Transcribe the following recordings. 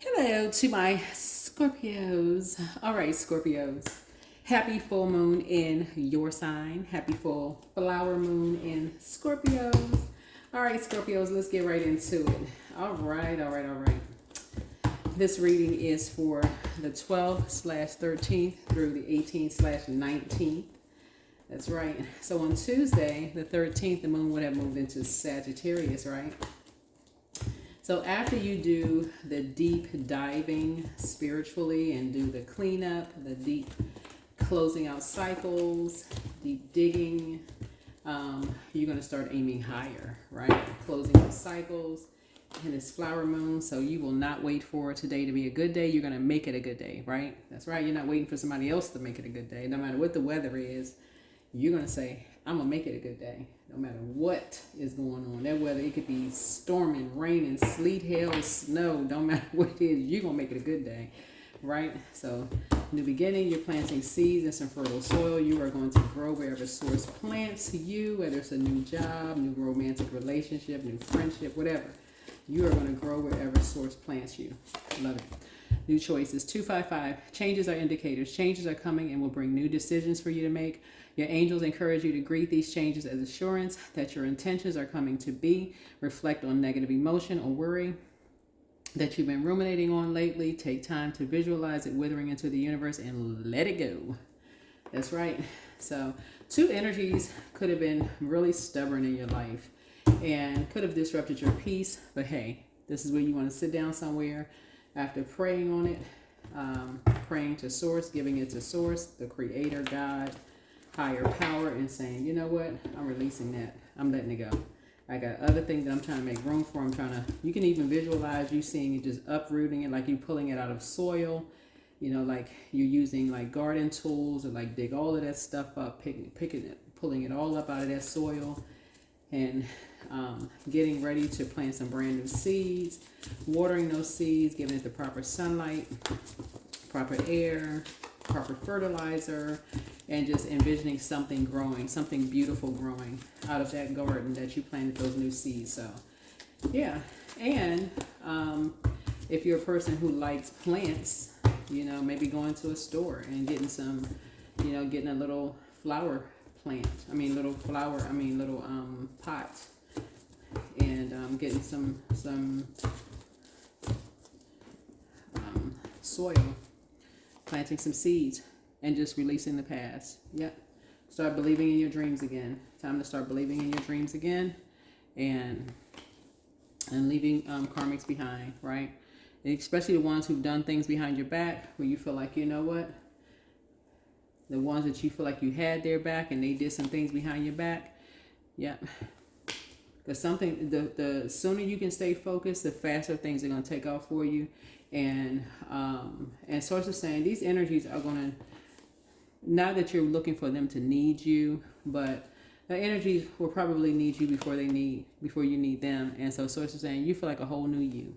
Hello to my Scorpios. All right, Scorpios. Happy full moon in your sign. Happy full flower moon in Scorpios. All right, Scorpios, let's get right into it. All right. This reading is for the 12/13th through the 18/19th. That's right. So on Tuesday, the 13th, the moon would have moved into Sagittarius, right? So after you do the deep diving spiritually and do the cleanup, the deep closing out cycles, deep digging, you're going to start aiming higher, right? Closing out cycles in this flower moon. So you will not wait for today to be a good day. You're going to make it a good day, right? That's right. You're not waiting for somebody else to make it a good day. No matter what the weather is, you're going to say, I'm going to make it a good day. No matter what is going on. That weather, it could be storming, raining, sleet, hail, snow. Don't matter what it is, you're going to make it a good day. Right? So, new beginning, you're planting seeds in some fertile soil. You are going to grow wherever source plants you, whether it's a new job, new romantic relationship, new friendship, whatever. You are going to grow wherever source plants you. Love it. New choices. 255. Changes are indicators. Changes are coming and will bring new decisions for you to make. Your angels encourage you to greet these changes as assurance that your intentions are coming to be. Reflect on negative emotion or worry that you've been ruminating on lately. Take time to visualize it withering into the universe and let it go. That's right. So, two energies could have been really stubborn in your life and could have disrupted your peace. But hey, this is where you want to sit down somewhere after praying on it, praying to source, giving it to source, the creator, God, higher power, and saying, you know what, I'm releasing that. I'm letting it go. I got other things that I'm trying to make room for. You can even visualize you seeing it, just uprooting it, like you pulling it out of soil, like you're using like garden tools or like dig all of that stuff up, picking it, pulling it all up out of that soil and getting ready to plant some brand new seeds, watering those seeds, giving it the proper sunlight, proper air, proper fertilizer, and just envisioning something growing, something beautiful growing out of that garden that you planted those new seeds. So, yeah. And if you're a person who likes plants, maybe going to a store and getting some, getting a little flower plant. Little pot, and getting some soil, planting some seeds, and just releasing the past. Yep. Start believing in your dreams again. Time to start believing in your dreams again, and leaving karmics behind, right? And especially the ones who've done things behind your back, where you feel like, you know what? The ones that you feel like you had their back and they did some things behind your back. Yep. Because the sooner you can stay focused, the faster things are going to take off for you. And source is saying these energies are going to, not that you're looking for them to need you, but the energies will probably need you before you need them. And so source is saying you feel like a whole new you.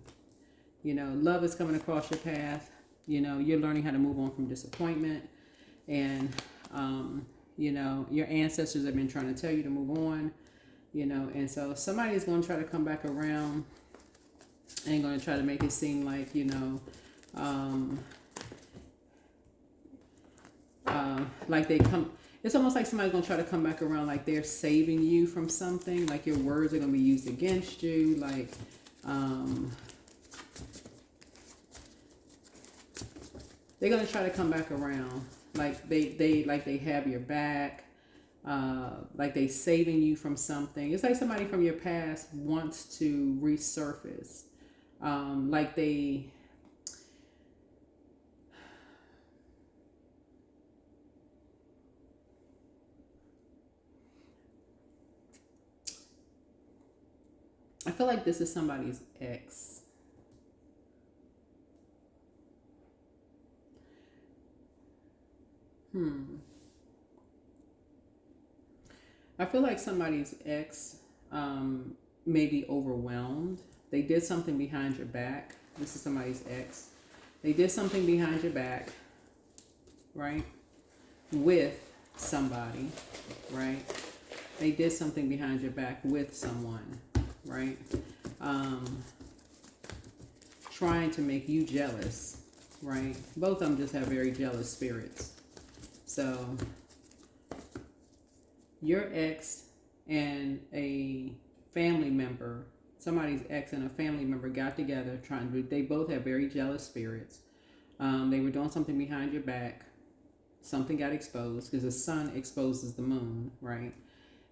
Love is coming across your path. You're learning how to move on from disappointment. And, your ancestors have been trying to tell you to move on, and so somebody is going to try to come back around and going to try to make it seem like, like it's almost like somebody's going to try to come back around like they're saving you from something, like your words are going to be used against you, like, they're going to try to come back around like they have your back, like they saving you from something. It's like somebody from your past wants to resurface, like they I feel like this is somebody's ex. I feel like somebody's ex may be overwhelmed. They did something behind your back. This is somebody's ex. They did something behind your back, right? With somebody, right? They did something behind your back with someone, right? trying to make you jealous, right? Both of them just have very jealous spirits. So your ex and a family member, somebody's ex and a family member got together they both have very jealous spirits. They were doing something behind your back. Something got exposed because the sun exposes the moon, right?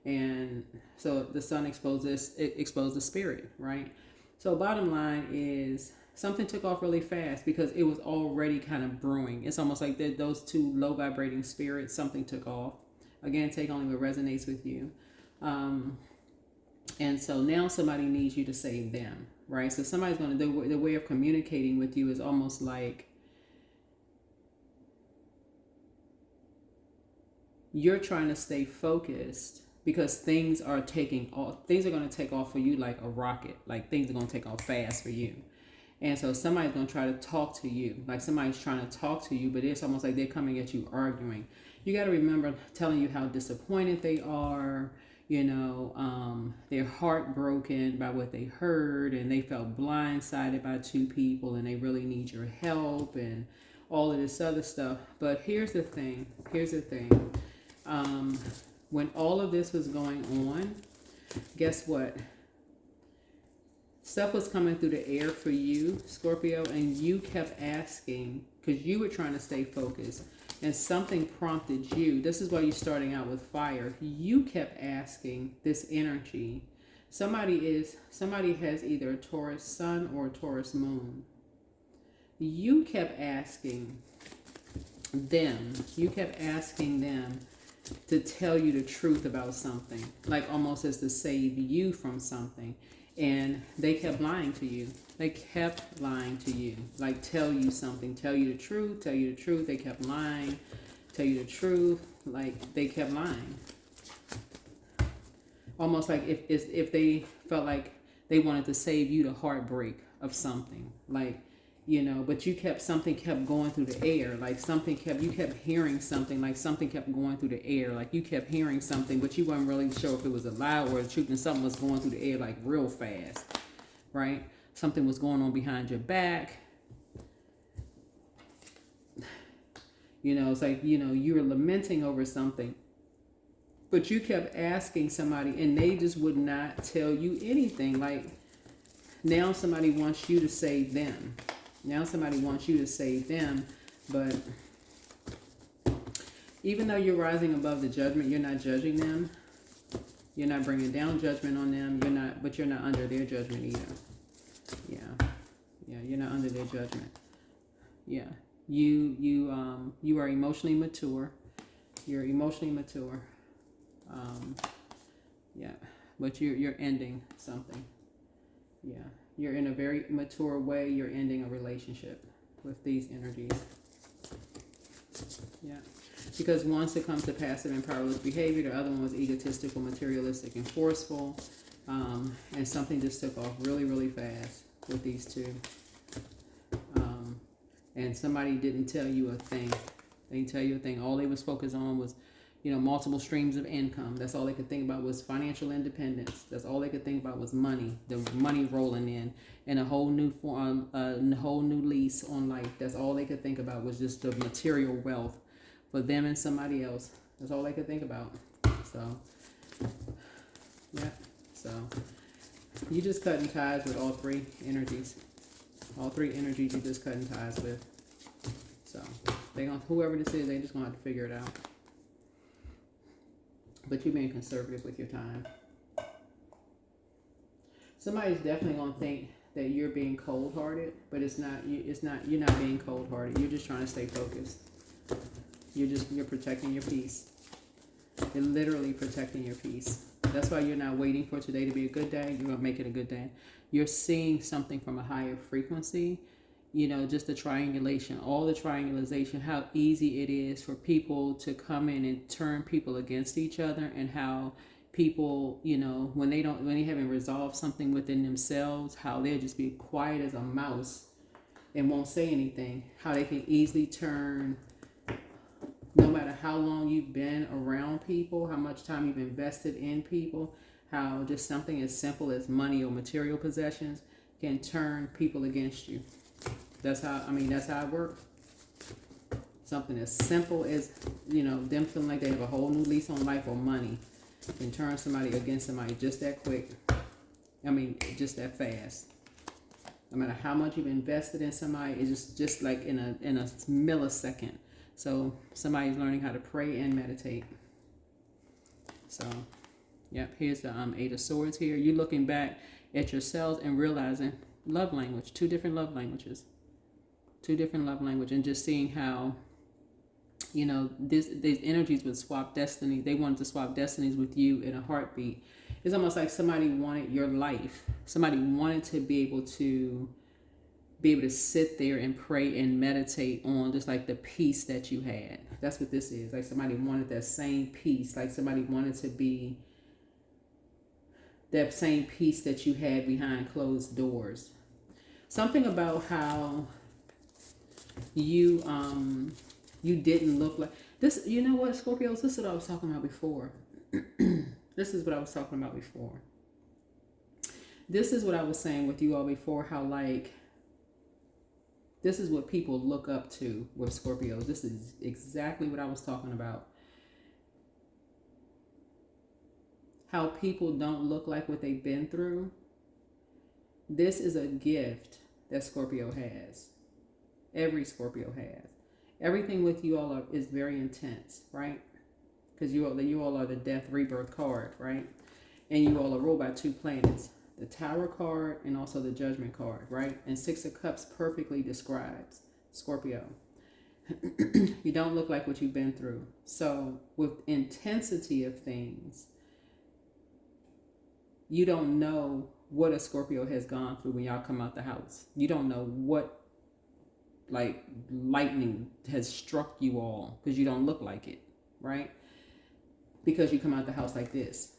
And so the sun exposed the spirit, right? So bottom line is something took off really fast because it was already kind of brewing. It's almost like those two low vibrating spirits, something took off. Again, take only what resonates with you. And so now somebody needs you to save them, right? So somebody's going to, the way of communicating with you is almost like you're trying to stay focused because things are taking off. Things are going to take off for you like a rocket. Like things are going to take off fast for you. And so somebody's going to try to talk to you. Like somebody's trying to talk to you, but it's almost like they're coming at you arguing. You got to remember telling you how disappointed they are. You know, they're heartbroken by what they heard and they felt blindsided by two people and they really need your help and all of this other stuff. But here's the thing. When all of this was going on, guess what? Stuff was coming through the air for you, Scorpio, and you kept asking because you were trying to stay focused and something prompted you. This is why you're starting out with fire. You kept asking this energy. Somebody has either a Taurus sun or a Taurus moon. You kept asking them to tell you the truth about something, like almost as to save you from something. And they kept lying to you. Like tell you something, tell you the truth. They kept lying, tell you the truth. Like they kept lying. Almost like if they felt they wanted to save you the heartbreak of something. Like, you know, but something kept going through the air. Like you kept hearing something, like something kept going through the air. Like you kept hearing something, but you weren't really sure if it was a lie or the truth, and something was going through the air like real fast, right? Something was going on behind your back. You know, it's like, you know, you were lamenting over something, but you kept asking somebody and they just would not tell you anything. Like now somebody wants you to save them. But even though you're rising above the judgment, you're not judging them. You're not bringing down judgment on them. But you're not under their judgment either. Yeah, you're not under their judgment. Yeah, you are emotionally mature. You're emotionally mature. Yeah, but you're ending something. Yeah. You're in a very mature way. You're ending a relationship with these energies. Yeah. Because one succumbs to passive and powerless behavior. The other one was egotistical, materialistic, and forceful. And something just took off really, really fast with these two. And somebody didn't tell you a thing. They didn't tell you a thing. All they was focused on was, you know, multiple streams of income. That's all they could think about was financial independence. That's all they could think about was money, the money rolling in, and a whole new lease on life. That's all they could think about was just the material wealth for them and somebody else. That's all they could think about. So, yeah. So, you just cutting ties with all three energies. All three energies you just cutting ties with. So, whoever this is, they just gonna have to figure it out. But you're being conservative with your time. Somebody's definitely going to think that you're being cold-hearted, but it's not. You're not being cold-hearted. You're just trying to stay focused. You're protecting your peace. You're literally protecting your peace. That's why you're not waiting for today to be a good day. You're going to make it a good day. You're seeing something from a higher frequency. You know, just the triangulation, all the triangulation, how easy it is for people to come in and turn people against each other, and how people, you know, when they haven't resolved something within themselves, how they'll just be quiet as a mouse and won't say anything, how they can easily turn, no matter how long you've been around people, how much time you've invested in people, how just something as simple as money or material possessions can turn people against you. That's how, that's how it works. Something as simple as, them feeling like they have a whole new lease on life or money can turn somebody against somebody just that quick. Just that fast. No matter how much you've invested in somebody, it's just like in a millisecond. So somebody's learning how to pray and meditate. So, yep, here's the 8 of Swords here. You're looking back at yourselves and realizing love language, 2 different love languages. 2 different love language, and just seeing how, these energies would swap destiny. They wanted to swap destinies with you in a heartbeat. It's almost like somebody wanted your life. Somebody wanted to be able to sit there and pray and meditate on just like the peace that you had. That's what this is. Like somebody wanted that same peace. Like somebody wanted to be that same peace that you had behind closed doors. Something about how you didn't look like this. You know what, Scorpios? This is what I was talking about before. This is what I was talking about before. This is what I was saying with you all before, how like this is what people look up to with Scorpios. This is exactly what I was talking about. How people don't look like what they've been through. This is a gift that Scorpio has. Every Scorpio has. Everything with you all is very intense, right? Because you all are the death rebirth card, right? And you all are ruled by 2 planets. The Tower card and also the Judgment card, right? And 6 of Cups perfectly describes Scorpio. You don't look like what you've been through. So with intensity of things, you don't know what a Scorpio has gone through when y'all come out the house. You don't know what like lightning has struck you all because you don't look like it, right? Because you come out the house like this.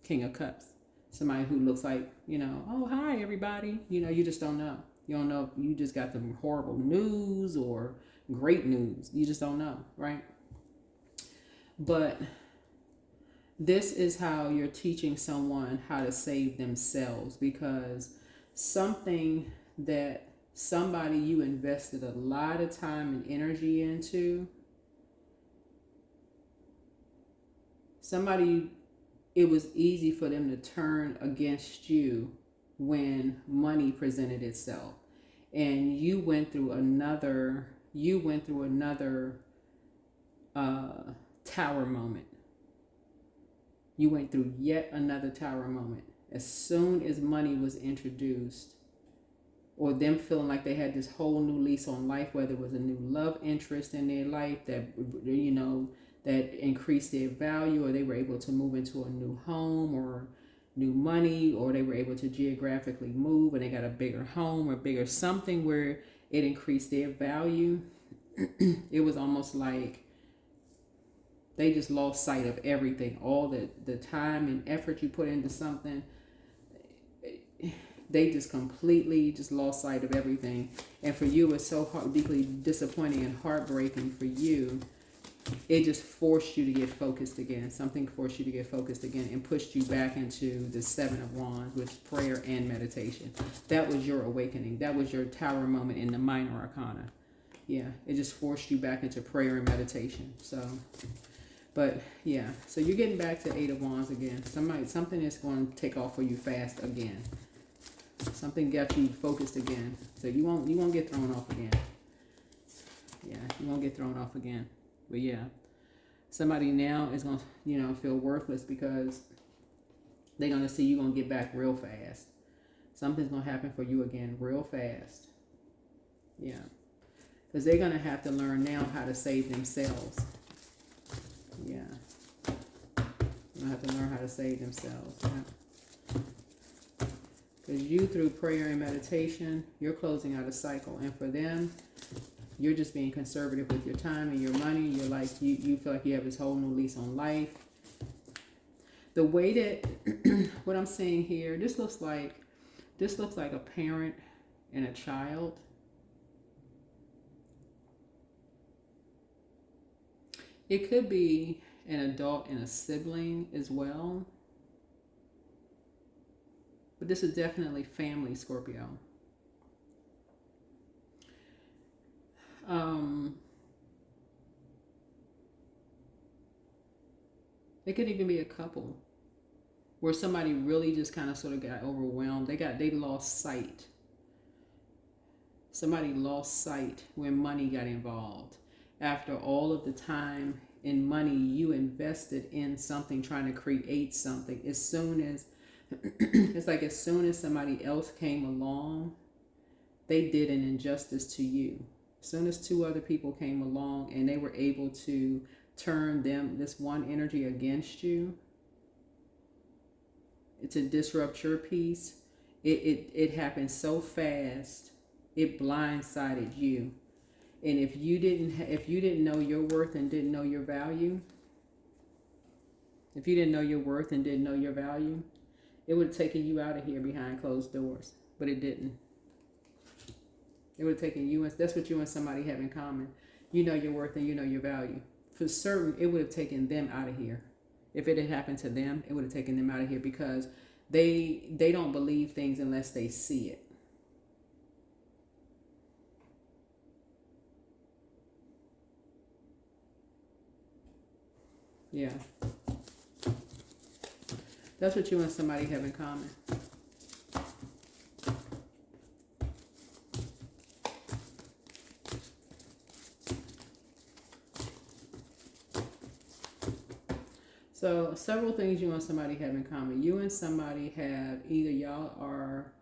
King of Cups. Somebody who looks like, oh, hi, everybody. You just don't know. You don't know if you just got the horrible news or great news. You just don't know, right? But this is how you're teaching someone how to save themselves, because something that somebody you invested a lot of time and energy into, it was easy for them to turn against you when money presented itself. And you went through another tower moment. You went through yet another tower moment. As soon as money was introduced, or them feeling like they had this whole new lease on life, whether it was a new love interest in their life that, that increased their value, or they were able to move into a new home or new money, or they were able to geographically move and they got a bigger home or bigger something where it increased their value. It was almost like they just lost sight of everything. All the time and effort you put into something, they just completely just lost sight of everything. And for you, it's so deeply disappointing and heartbreaking for you. It just forced you to get focused again. Something forced you to get focused again and pushed you back into the 7 of Wands, which is prayer and meditation. That was your awakening. That was your tower moment in the minor arcana. Yeah, it just forced you back into prayer and meditation. So, but yeah, so you're getting back to 8 of Wands again. Something is going to take off for you fast again. Something got you focused again. So you won't get thrown off again. Yeah, you won't get thrown off again. But yeah, somebody now is going to, feel worthless because they're going to see you going to get back real fast. Something's going to happen for you again real fast. Yeah. Because they're going to have to learn now how to save themselves. Yeah. They're going to have to learn how to save themselves. Yeah. Because you, through prayer and meditation, you're closing out a cycle. And for them, you're just being conservative with your time and your money. You're like, you feel like you have this whole new lease on life. The way that, what I'm seeing here, this looks like a parent and a child. It could be an adult and a sibling as well. But this is definitely family, Scorpio. It could even be a couple where somebody really just kind of sort of got overwhelmed. They lost sight. Somebody lost sight when money got involved. After all of the time and money you invested in something, trying to create something, as soon as it's like as soon as somebody else came along, they did an injustice to you. As soon as two other people came along and they were able to turn this one energy against you, to disrupt your peace, it happened so fast, it blindsided you. And if you didn't know your worth and didn't know your value, if you didn't know your worth and didn't know your value, it would have taken you out of here behind closed doors. But it didn't. It would have taken you, that's what you and somebody have in common. You know your worth and you know your value. For certain, it would have taken them out of here. If it had happened to them, it would have taken them out of here, because they don't believe things unless they see it. Yeah. That's what you and somebody have in common. So several things you and somebody have in common. You and somebody have, either y'all are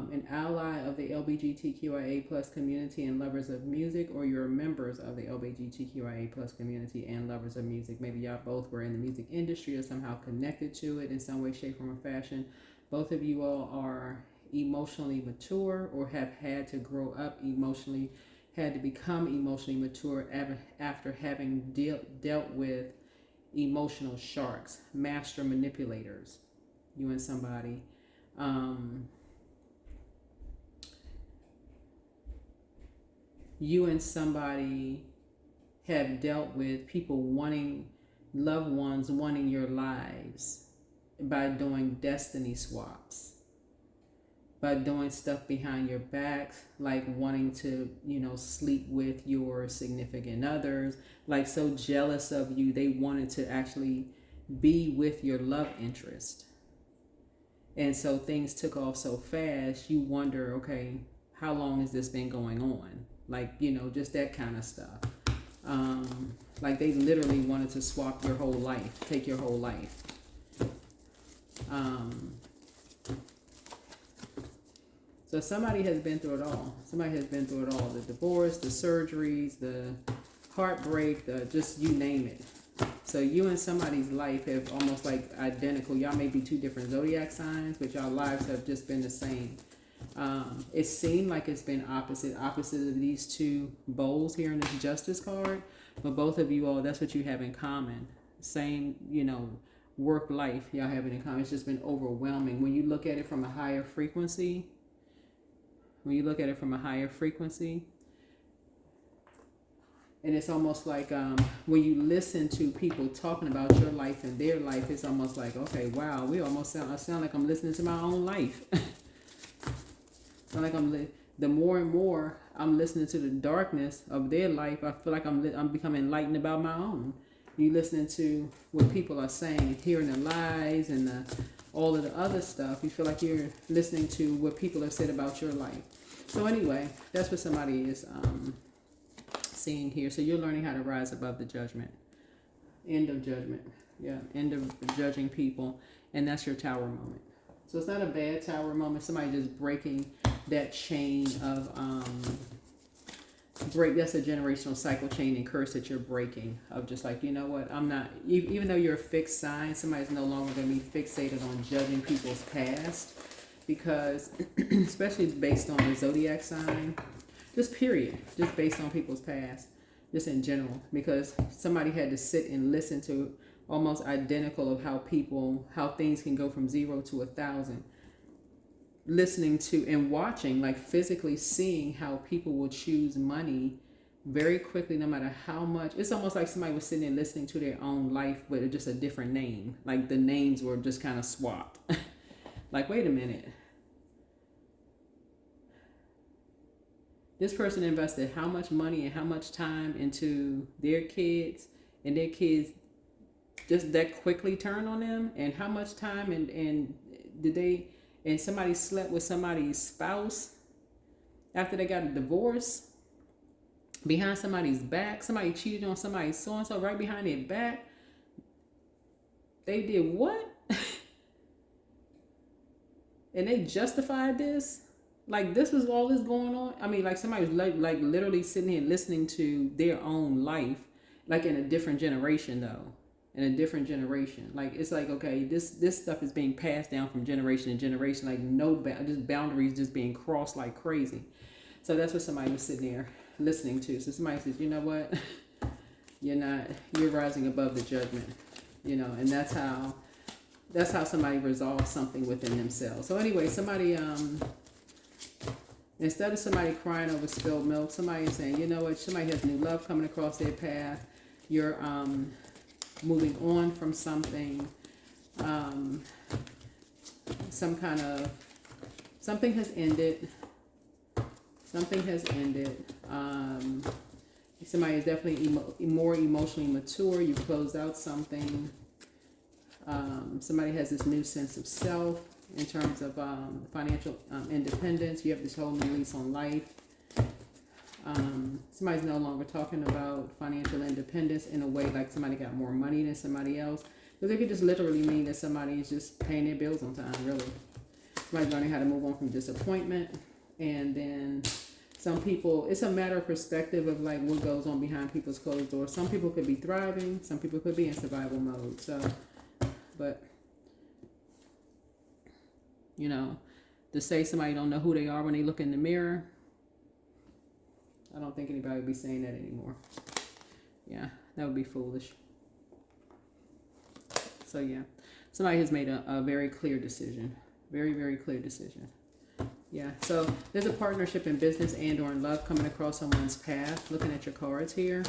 an ally of the LGBTQIA plus community and lovers of music, or you're members of the LGBTQIA plus community and lovers of music. Maybe y'all both were in the music industry or somehow connected to it in some way, shape, form, or fashion. Both of you all are emotionally mature, or have had to grow up emotionally, had to become emotionally mature after having dealt with emotional sharks, master manipulators. You and somebody. You and somebody have dealt with people loved ones wanting your lives by doing destiny swaps, by doing stuff behind your back, like wanting to, sleep with your significant others, like so jealous of you, they wanted to actually be with your love interest. And so things took off so fast, you wonder, okay, how long has this been going on? Like, just that kind of stuff. Like they literally wanted to swap your whole life, take your whole life. So somebody has been through it all. Somebody has been through it all. The divorce, the surgeries, the heartbreak, just you name it. So you and somebody's life have almost like identical. Y'all may be two different zodiac signs, but y'all lives have just been the same. It seemed like it's been opposite of these two bowls here in this justice card, but both of you all, that's what you have in common. Same, work life y'all have it in common. It's just been overwhelming. When you look at it from a higher frequency, and it's almost like when you listen to people talking about your life and their life, it's almost like, okay, wow, I sound like I'm listening to my own life. Like the more and more I'm listening to the darkness of their life, I feel like I'm becoming enlightened about my own. You listening to what people are saying and hearing the lies and all of the other stuff, you feel like you're listening to what people have said about your life. So anyway, that's what somebody is seeing here. So you're learning how to rise above the judgment. End of judgment. Yeah, end of judging people. And that's your tower moment. So it's not a bad tower moment. Somebody just breaking that chain of that's a generational cycle chain and curse that you're breaking, of just like, you know what, I'm not, even though you're a fixed sign, somebody's no longer going to be fixated on judging people's past, because especially based on the zodiac sign, just based on people's past, just in general, because somebody had to sit and listen to almost identical of how things can go from 0 to 1,000. Listening to and watching, like physically seeing how people will choose money very quickly, no matter how much. It's almost like somebody was sitting there listening to their own life, but just a different name. Like the names were just kind of swapped. Like, wait a minute. This person invested how much money and how much time into their kids, and their kids just that quickly turn on them, and how much time and did they, and somebody slept with somebody's spouse after they got a divorce behind somebody's back. Somebody cheated on somebody so and so right behind their back. They did what? And they justified this? Like, this was all this going on? I mean, like, somebody was like literally sitting here listening to their own life, like in a different generation though. In a different generation. Like, it's like, okay, this stuff is being passed down from generation to generation, like just boundaries just being crossed like crazy. So that's what somebody was sitting there listening to. So somebody says, you know what? You're rising above the judgment. And that's how somebody resolves something within themselves. So anyway, somebody instead of somebody crying over spilled milk, somebody is saying, you know what, somebody has new love coming across their path. You're moving on from something. Something has ended. Something has ended. Somebody is definitely more emotionally mature. You closed out something. Somebody has this new sense of self in terms of financial independence. You have this whole new lease on life. Somebody's no longer talking about financial independence in a way like somebody got more money than somebody else. Because it could just literally mean that somebody is just paying their bills on time, really. Somebody's learning how to move on from disappointment. And then some people, it's a matter of perspective of like what goes on behind people's closed doors. Some people could be thriving. Some people could be in survival mode. So, but, to say somebody don't know who they are when they look in the mirror, I don't think anybody would be saying that anymore. Yeah, that would be foolish. So yeah, somebody has made a very clear decision. Very, very clear decision. Yeah, so there's a partnership in business and or in love coming across someone's path. Looking at your cards here.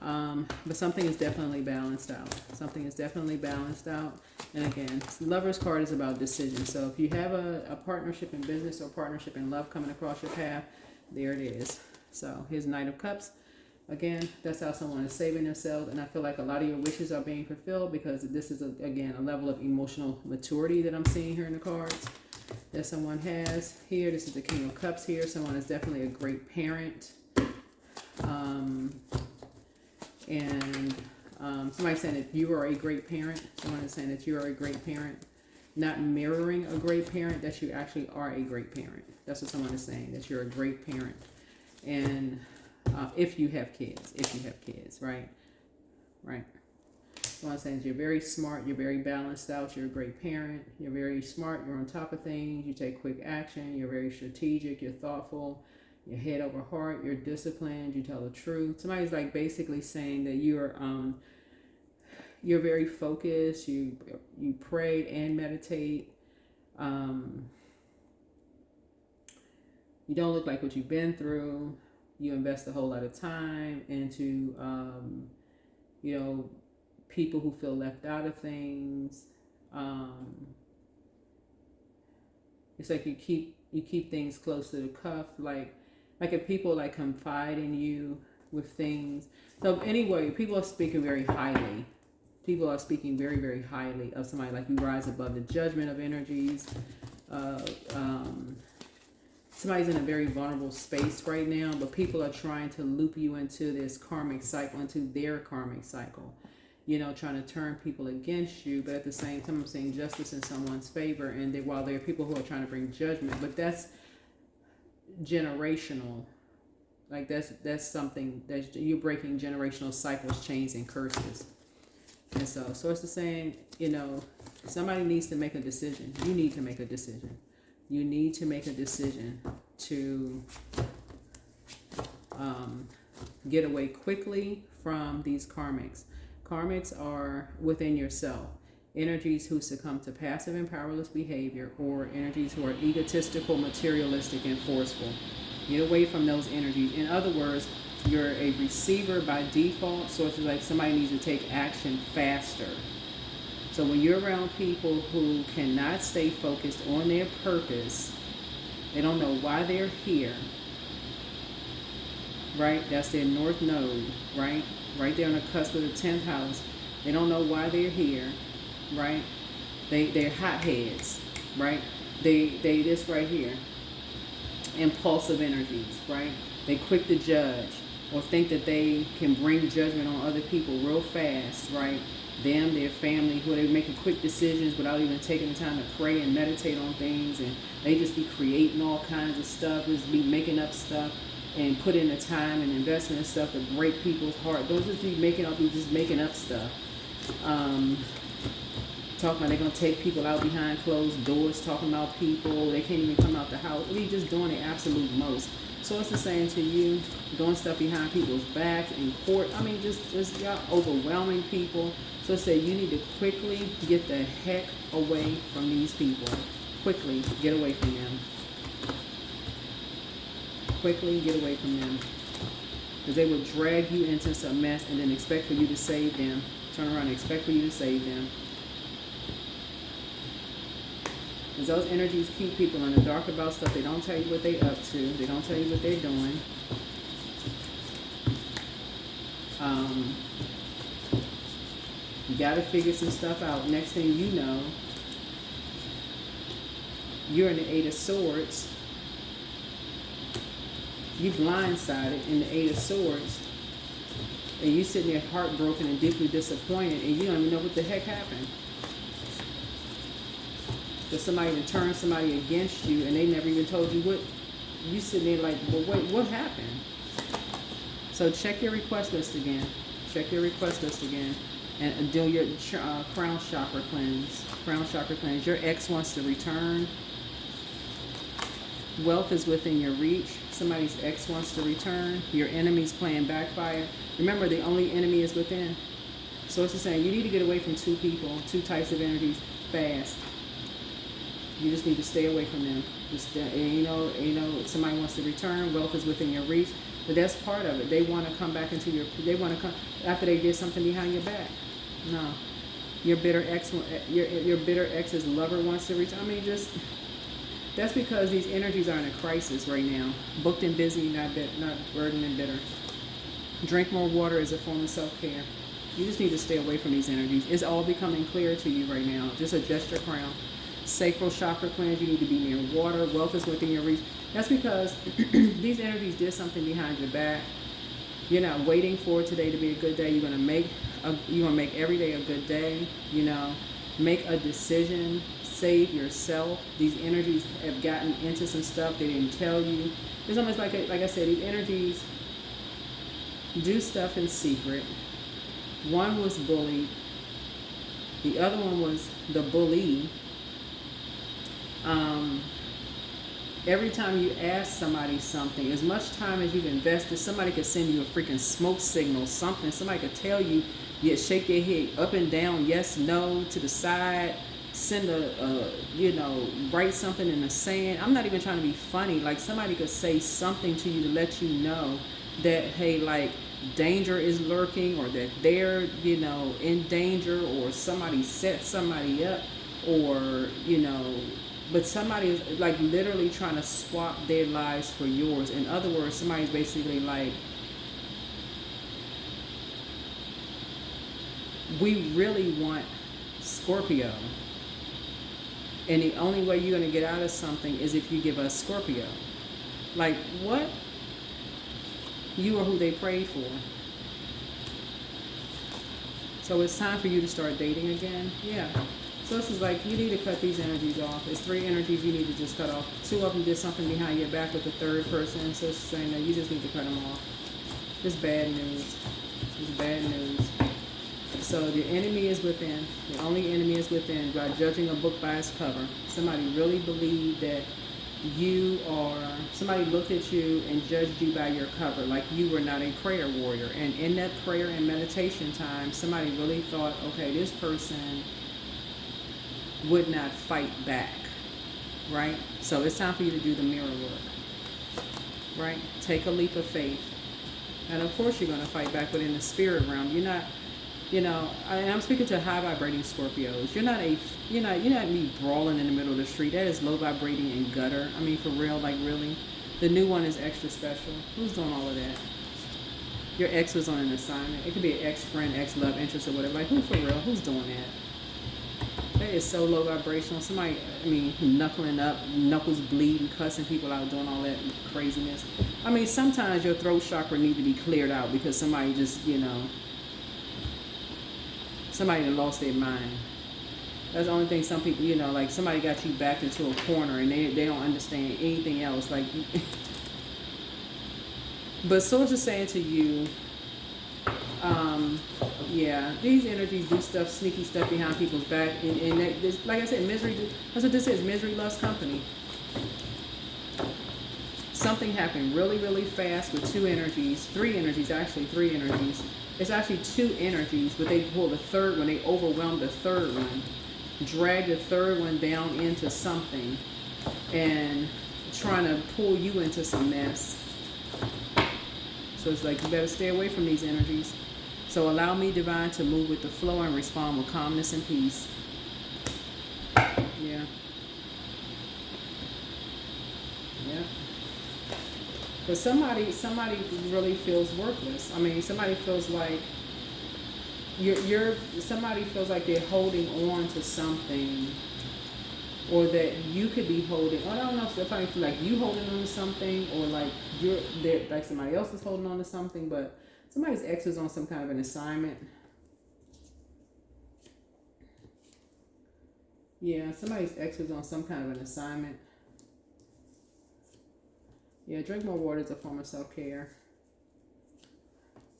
But something is definitely balanced out. Something is definitely balanced out. And again, Lover's card is about decision. So if you have a partnership in business or partnership in love coming across your path, there it is. So here's Knight of Cups. Again, that's how someone is saving themselves. And I feel like a lot of your wishes are being fulfilled because this is, again, a level of emotional maturity that I'm seeing here in the cards that someone has here. This is the King of Cups here. Someone is definitely a great parent. Somebody's saying that you are a great parent. Someone is saying that you are a great parent. Not mirroring a great parent, that you actually are a great parent. That's what someone is saying, that you're a great parent. And if you have kids, right? Right. Someone's saying you're very smart, you're very balanced out, you're a great parent, you're very smart, you're on top of things, you take quick action, you're very strategic, you're thoughtful, you're head over heart, you're disciplined, you tell the truth. Somebody's like basically saying that you're very focused, you pray and meditate. You don't look like what you've been through. You invest a whole lot of time into, people who feel left out of things. It's like you keep things close to the cuff. Like if people like confide in you with things. So anyway, people are speaking very highly. People are speaking very, very highly of somebody. Like you rise above the judgment of energies. Somebody's in a very vulnerable space right now, but people are trying to loop you into this karmic cycle, into their karmic cycle. Trying to turn people against you, but at the same time, I'm saying justice in someone's favor. And while there are people who are trying to bring judgment, but that's generational. Like that's something that you're breaking generational cycles, chains, and curses. And so it's the saying, somebody needs to make a decision. You need to make a decision. You need to make a decision to get away quickly from these karmics. Karmics are within yourself. Energies who succumb to passive and powerless behavior, or energies who are egotistical, materialistic, and forceful. Get away from those energies. In other words, you're a receiver by default, so it's like somebody needs to take action faster. So when you're around people who cannot stay focused on their purpose, they don't know why they're here, right? That's their north node, right? Right there on the cusp of the 10th house. They don't know why they're here, right? They're hotheads, right? They this right here. Impulsive energies, right? They quick to judge or think that they can bring judgment on other people real fast, right? Them, their family, who they making quick decisions without even taking the time to pray and meditate on things, and they just be creating all kinds of stuff, just be making up stuff and put in the time and investment and stuff to break people's heart. Don't just be making up, just making up stuff. Talking about they're going to take people out behind closed doors, talking about people, they can't even come out the house. They're just doing the absolute most. So it's the same to you, doing stuff behind people's backs in court. I mean, just y'all overwhelming people. So say you need to quickly get the heck away from these people. Quickly get away from them. Quickly get away from them. Because they will drag you into some mess and then expect for you to save them. Turn around and expect for you to save them. Because those energies keep people in the dark about stuff. They don't tell you what they're up to. They don't tell you what they're doing. You got to figure some stuff out. Next thing you know, you're in the Eight of Swords. You blindsided in the Eight of Swords. And you sitting there heartbroken and deeply disappointed, and you don't even know what the heck happened. For somebody to turn somebody against you, and they never even told you what. You sitting there like, well, wait, what happened? So check your request list again. Check your request list again. And do your crown chakra cleanse. Crown chakra cleanse. Your ex wants to return. Wealth is within your reach. Somebody's ex wants to return. Your enemy's playing backfire. Remember, the only enemy is within. So it's the same. You need to get away from two people, two types of energies, fast. You just need to stay away from them. Just, you know, somebody wants to return. Wealth is within your reach. But that's part of it. They want to come back into your, they want to come, after they did something behind your back. No. Your bitter ex, your bitter ex's lover wants to return. I mean, just, that's because these energies are in a crisis right now. Booked and busy, not burdened and bitter. Drink more water is a form of self-care. You just need to stay away from these energies. It's all becoming clear to you right now. Just adjust your crown. Sacral chakra cleanse, you need to be near water. Wealth is within your reach. That's because these energies did something behind your back. You're not waiting for today to be a good day. You're gonna make every day a good day. You know, make a decision. Save yourself. These energies have gotten into some stuff they didn't tell you. It's almost like I said, these energies do stuff in secret. One was bullied. The other one was the bully. Every time you ask somebody something, as much time as you've invested, somebody could send you a freaking smoke signal, something. Somebody could tell you, shake their head up and down, yes, no, to the side, send write something in the sand. I'm not even trying to be funny. Like, somebody could say something to you to let you know that, hey, like, danger is lurking, or that they're, in danger, or somebody set somebody up, or, but somebody is like literally trying to swap their lives for yours. In other words, somebody's basically like, we really want Scorpio, and the only way you're going to get out of something is if you give us Scorpio. Like, what? You are who they prayed for. So it's time for you to start dating again. Yeah. So this is like, you need to cut these energies off. It's 3 energies you need to just cut off. 2 of them did something behind your back with the 3rd person. So it's saying that you just need to cut them off. It's bad news. It's bad news. So the enemy is within. The only enemy is within. By judging a book by its cover. Somebody really believed that somebody looked at you and judged you by your cover, like you were not a prayer warrior. And in that prayer and meditation time, somebody really thought, okay, this person would not fight back, right? So it's time for you to do the mirror work, right? Take a leap of faith. And of course you're going to fight back, but in the spirit realm. You're not, I'm speaking to high vibrating Scorpios. You're not me brawling in the middle of the street. That is low vibrating and gutter. I mean, for real, like really. The new one is extra special. Who's doing all of that? Your ex was on an assignment. It could be an ex-friend, ex-love interest, or whatever. Like, who for real? Who's doing that? That is so low vibrational. Somebody, knuckling up, knuckles bleeding, cussing people out, doing all that craziness. I mean, sometimes your throat chakra need to be cleared out because somebody just, somebody that lost their mind. That's the only thing some people, like somebody got you backed into a corner and they don't understand anything else. Like, but source is saying to you, yeah, these energies do stuff, sneaky stuff behind people's back. And this, like I said, misery, that's what this is. Misery loves company. Something happened really, really fast with three energies. It's actually two energies, but they pulled the third one. They overwhelmed the third one, dragged the third one down into something, and trying to pull you into some mess. So it's like you better stay away from these energies. So allow me, divine, to move with the flow and respond with calmness and peace. Yeah. Yeah. But somebody really feels worthless. I mean, somebody feels like somebody feels like they're holding on to something, or that you could be holding. I don't know if somebody feel like you holding on to something, or like like somebody else is holding on to something. But somebody's ex is on some kind of an assignment. Yeah, somebody's ex was on some kind of an assignment. Yeah, drink more water is a form of self-care.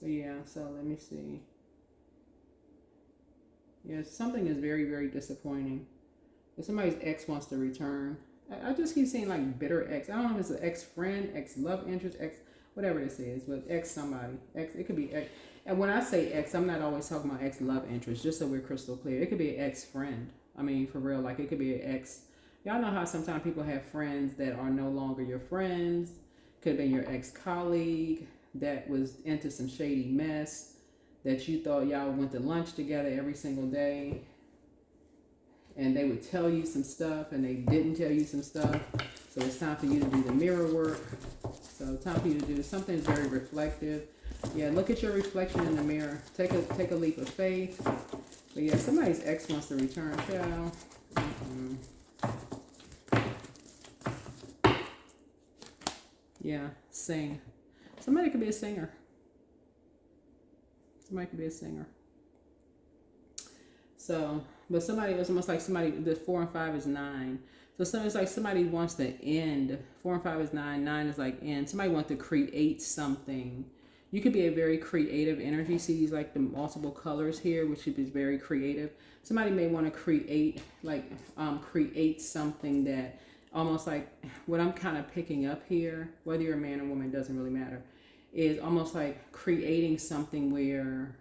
But yeah, so let me see. Yeah, something is very, very disappointing. If somebody's ex wants to return, I just keep saying like bitter ex. I don't know if it's an ex-friend, ex-love interest, ex, whatever this is, but ex somebody. Ex, it could be ex. And when I say ex, I'm not always talking about ex-love interest, just so we're crystal clear. It could be an ex-friend. I mean, for real, like it could be an ex. Y'all know how sometimes people have friends that are no longer your friends. Could have been your ex-colleague that was into some shady mess, that you thought y'all went to lunch together every single day, and they would tell you some stuff and they didn't tell you some stuff. So it's time for you to do the mirror work. So time for you to do something very reflective. Yeah, look at your reflection in the mirror. Take a leap of faith. But yeah, somebody's ex wants to return. Child. Yeah, sing. Somebody could be a singer. Somebody could be a singer. So, but somebody, it's almost like somebody, the 4 and 5 is 9. So it's like somebody wants to end. 4 and 5 is 9. 9 is like end. Somebody wants to create something. You could be a very creative energy. See these like the multiple colors here, which is very creative. Somebody may want to create, create something that almost like what I'm kind of picking up here, whether you're a man or woman, doesn't really matter, is almost like creating something where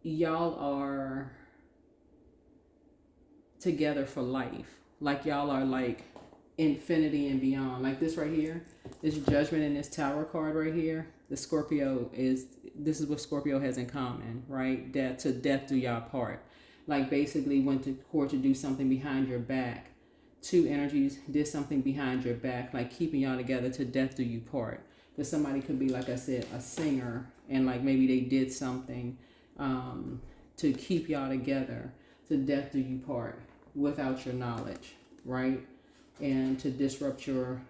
y'all are together for life. Like y'all are like infinity and beyond. Like this right here, this judgment in this tower card right here, the Scorpio this is what Scorpio has in common, right? Death do y'all part. Like basically went to court to do something behind your back. Two energies did something behind your back, like keeping y'all together to death do you part. But somebody could be, like I said, a singer, and like maybe they did something to keep y'all together to death do you part without your knowledge, right? And to disrupt your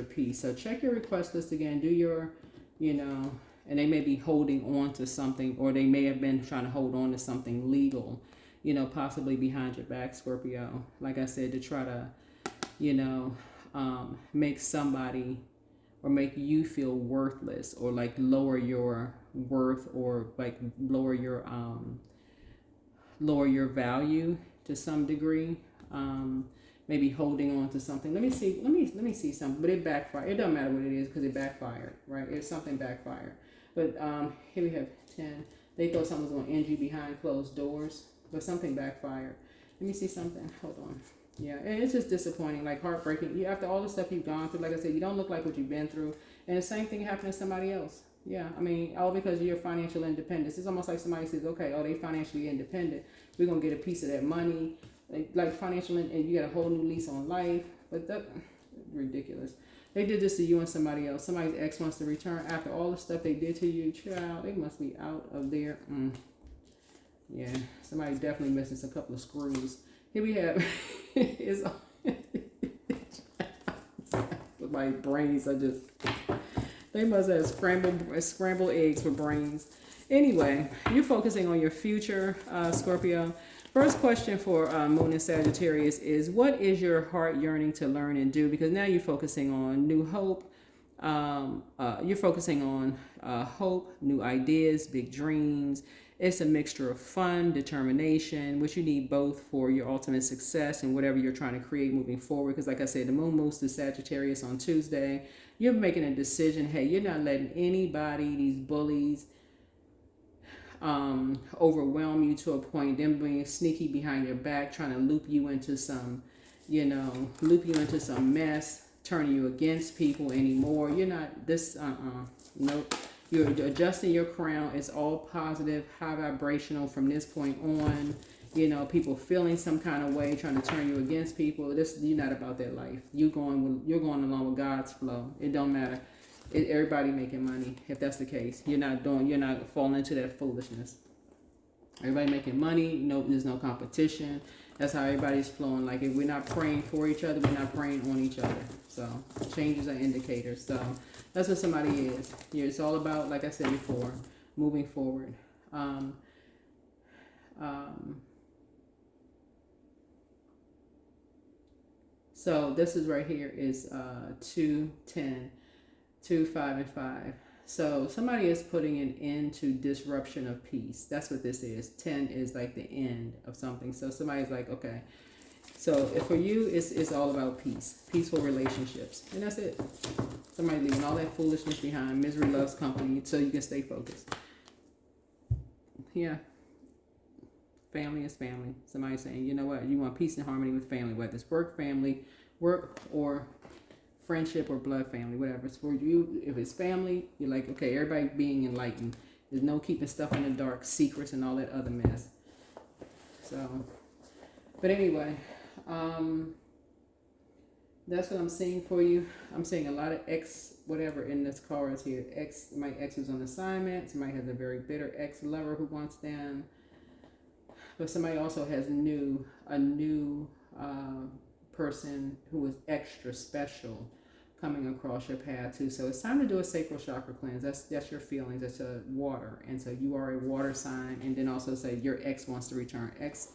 peace. So check your request list again. Do your, and they may be holding on to something, or they may have been trying to hold on to something legal, possibly behind your back, Scorpio. Like I said, to try to, make somebody or make you feel worthless, or like lower your worth, or like lower your value to some degree. Maybe holding on to something. Let me see something, but it backfired. It doesn't matter what it is because it backfired, right? It's something backfired. But here we have 10. They thought something was going to end you behind closed doors, but something backfired. Let me see something. Hold on. Yeah, and it's just disappointing, like heartbreaking. After all the stuff you've gone through, like I said, you don't look like what you've been through. And the same thing happened to somebody else. Yeah, I mean, all because of your financial independence. It's almost like somebody says, okay, oh, they financially independent. We're going to get a piece of that money. Like financial, and you got a whole new lease on life. But that's ridiculous. They did this to you and somebody else. Somebody's ex wants to return after all the stuff they did to you. Child, they must be out of there. Yeah, somebody definitely missing a couple of screws. Here we have is my brains are just, they must have scrambled eggs for brains. Anyway, you're focusing on your future, Scorpio. First question for Moon and Sagittarius is, what is your heart yearning to learn and do? Because now you're focusing on new hope. You're focusing on hope, new ideas, big dreams. It's a mixture of fun, determination, which you need both for your ultimate success and whatever you're trying to create moving forward. Because like I said, the moon moves to Sagittarius on Tuesday. You're making a decision. Hey, you're not letting anybody, these bullies, overwhelm you to a point, them being sneaky behind your back, trying to loop you into some mess, turning you against people anymore. You're not this, nope. You're adjusting your crown. It's all positive, high vibrational from this point on. People feeling some kind of way, trying to turn you against people. You're not about that life. You're going along with God's flow. It don't matter. Everybody making money. If that's the case, you're not falling into that foolishness. Everybody making money. No, there's no competition. That's how everybody's flowing. Like, if we're not praying for each other, we're not praying on each other. So changes are indicators. So that's what somebody is. It's all about, like I said before, moving forward. So this is right here is 2, 10, 2, 5, and 5. So somebody is putting an end to disruption of peace. That's what this is. 10 is like the end of something. So somebody's like, okay. So for you, it's all about peace, peaceful relationships, and that's it. Somebody leaving all that foolishness behind. Misery loves company, so you can stay focused. Yeah. Family is family. Somebody saying, you know what, you want peace and harmony with family, whether it's work or friendship or blood family, whatever. It's for you. If it's family, you're like, okay, everybody being enlightened. There's no keeping stuff in the dark, secrets and all that other mess. So, but anyway, that's what I'm seeing for you. I'm seeing a lot of ex whatever in this cards here. My ex is on assignment. Somebody has a very bitter ex lover who wants them. But somebody also has a new person who is extra special coming across your path too. So it's time to do a sacral chakra cleanse. That's your feelings. That's a water, and so you are a water sign. And then also say your ex wants to return. Ex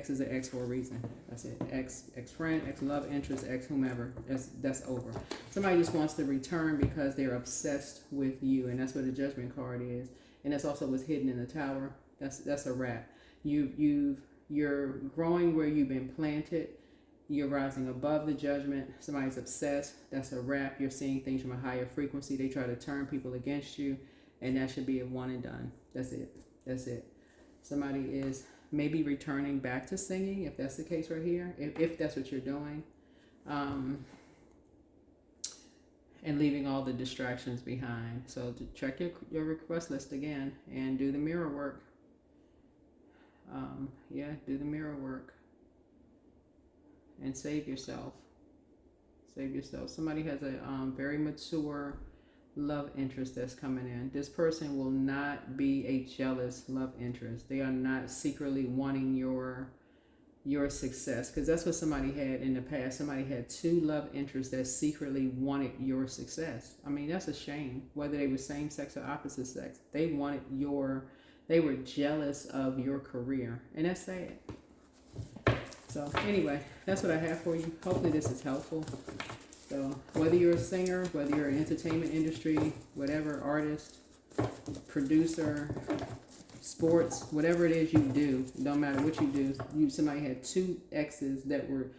is an ex for a reason. That's it. Ex friend, ex love interest, ex whomever. That's over. Somebody just wants to return because they're obsessed with you, and that's what the Judgment card is. And that's also what's hidden in the Tower. That's a wrap. You're growing where you've been planted. You're rising above the Judgment. Somebody's obsessed. That's a wrap. You're seeing things from a higher frequency. They try to turn people against you, and that should be a one and done. That's it. Somebody is maybe returning back to singing, if that's the case right here, if that's what you're doing, and leaving all the distractions behind. So to check your request list again and do the mirror work. Do the mirror work and save yourself. Somebody has a very mature love interest that's coming in. This person will not be a jealous love interest. They are not secretly wanting your success, because that's what somebody had in the past. Somebody had 2 love interests that secretly wanted your success. I mean, that's a shame. Whether they were same sex or opposite sex, they were jealous of your career, and that's sad. So anyway, that's what I have for you. Hopefully this is helpful. So whether you're a singer, whether you're in entertainment industry, whatever, artist, producer, sports, whatever it is you do, it don't matter what you do. Somebody had 2 exes that were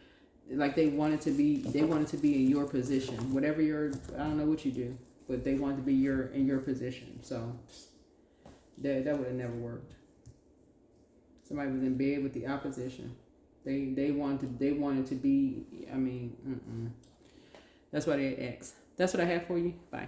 like they wanted to be in your position. Whatever I don't know what you do, but they wanted to be in your position. So that would have never worked. Somebody was in bed with the opposition. They wanted to be. I mean, that's why they're ex. That's what I have for you. Bye.